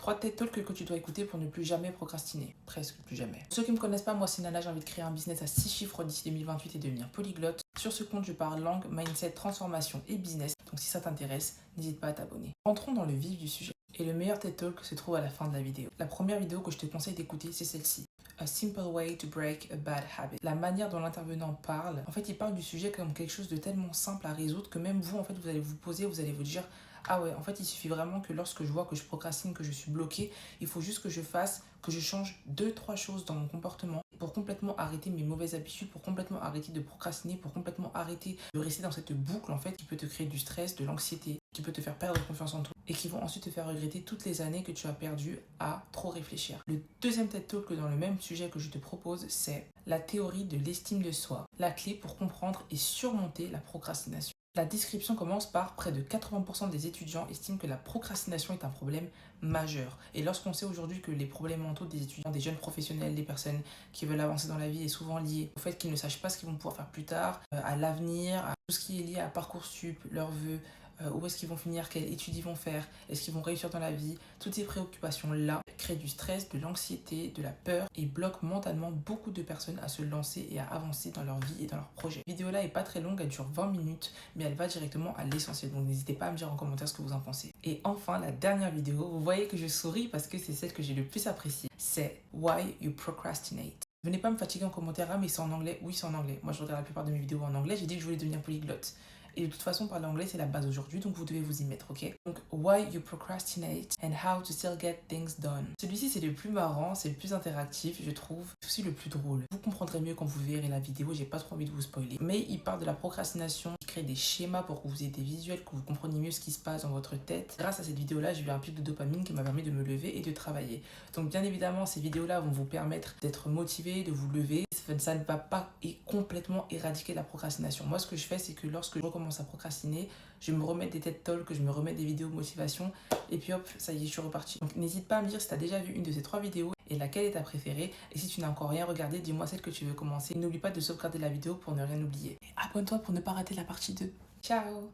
3 TED Talks que tu dois écouter pour ne plus jamais procrastiner. Presque plus jamais. Pour ceux qui ne me connaissent pas, moi c'est Nana, j'ai envie de créer un business à 6 chiffres d'ici 2028 et devenir polyglotte. Sur ce compte, je parle langue, mindset, transformation et business. Donc si ça t'intéresse, n'hésite pas à t'abonner. Entrons dans le vif du sujet. Et le meilleur TED Talk se trouve à la fin de la vidéo. La première vidéo que je te conseille d'écouter, c'est celle-ci. A simple way to break a bad habit. La manière dont l'intervenant parle, en fait, il parle du sujet comme quelque chose de tellement simple à résoudre que même vous, en fait, vous allez vous poser, vous allez vous dire, ah ouais, en fait, il suffit vraiment que lorsque je vois que je procrastine, que je suis bloquée, il faut juste que je change 2-3 choses dans mon comportement pour complètement arrêter mes mauvaises habitudes, pour complètement arrêter de procrastiner, pour complètement arrêter de rester dans cette boucle, en fait, qui peut te créer du stress, de l'anxiété, qui peut te faire perdre confiance en toi et qui vont ensuite te faire regretter toutes les années que tu as perdues à trop réfléchir. Le deuxième TED Talk dans le même sujet que je te propose, c'est la théorie de l'estime de soi, la clé pour comprendre et surmonter la procrastination. La description commence par près de 80% des étudiants estiment que la procrastination est un problème majeur. Et lorsqu'on sait aujourd'hui que les problèmes mentaux des étudiants, des jeunes professionnels, des personnes qui veulent avancer dans la vie est souvent lié au fait qu'ils ne sachent pas ce qu'ils vont pouvoir faire plus tard, à l'avenir, à tout ce qui est lié à Parcoursup, leurs vœux, où est-ce qu'ils vont finir, quelles études ils vont faire, est-ce qu'ils vont réussir dans la vie. Toutes ces préoccupations-là créent du stress, de l'anxiété, de la peur et bloquent mentalement beaucoup de personnes à se lancer et à avancer dans leur vie et dans leurs projets. La vidéo-là est pas très longue, elle dure 20 minutes, mais elle va directement à l'essentiel. Donc n'hésitez pas à me dire en commentaire ce que vous en pensez. Et enfin, la dernière vidéo, vous voyez que je souris parce que c'est celle que j'ai le plus appréciée. C'est Why You Procrastinate. Venez pas me fatiguer en commentaire, ah mais c'est en anglais. Oui, c'est en anglais. Moi, je regarde la plupart de mes vidéos en anglais. J'ai dit que je voulais devenir polyglotte. Et de toute façon, parler anglais, c'est la base aujourd'hui, donc vous devez vous y mettre, ok? Donc, Why You Procrastinate and How to Still Get Things Done. Celui-ci, c'est le plus marrant, c'est le plus interactif, je trouve. C'est aussi le plus drôle. Vous comprendrez mieux quand vous verrez la vidéo, j'ai pas trop envie de vous spoiler. Mais il parle de la procrastination, il crée des schémas pour que vous ayez des visuels, que vous compreniez mieux ce qui se passe dans votre tête. Grâce à cette vidéo-là, j'ai eu un pic de dopamine qui m'a permis de me lever et de travailler. Donc, bien évidemment, ces vidéos-là vont vous permettre d'être motivé, de vous lever. Ça ne va pas complètement éradiquer la procrastination. Moi, ce que je fais, c'est que lorsque je recommence à procrastiner, je me remets des TED Talks, je me remets des vidéos de motivation et puis hop, ça y est, je suis reparti. Donc n'hésite pas à me dire si tu as déjà vu une de ces 3 vidéos et laquelle est ta préférée. Et si tu n'as encore rien regardé, dis-moi celle que tu veux commencer. N'oublie pas de sauvegarder la vidéo pour ne rien oublier. Et abonne-toi pour ne pas rater la partie 2. Ciao!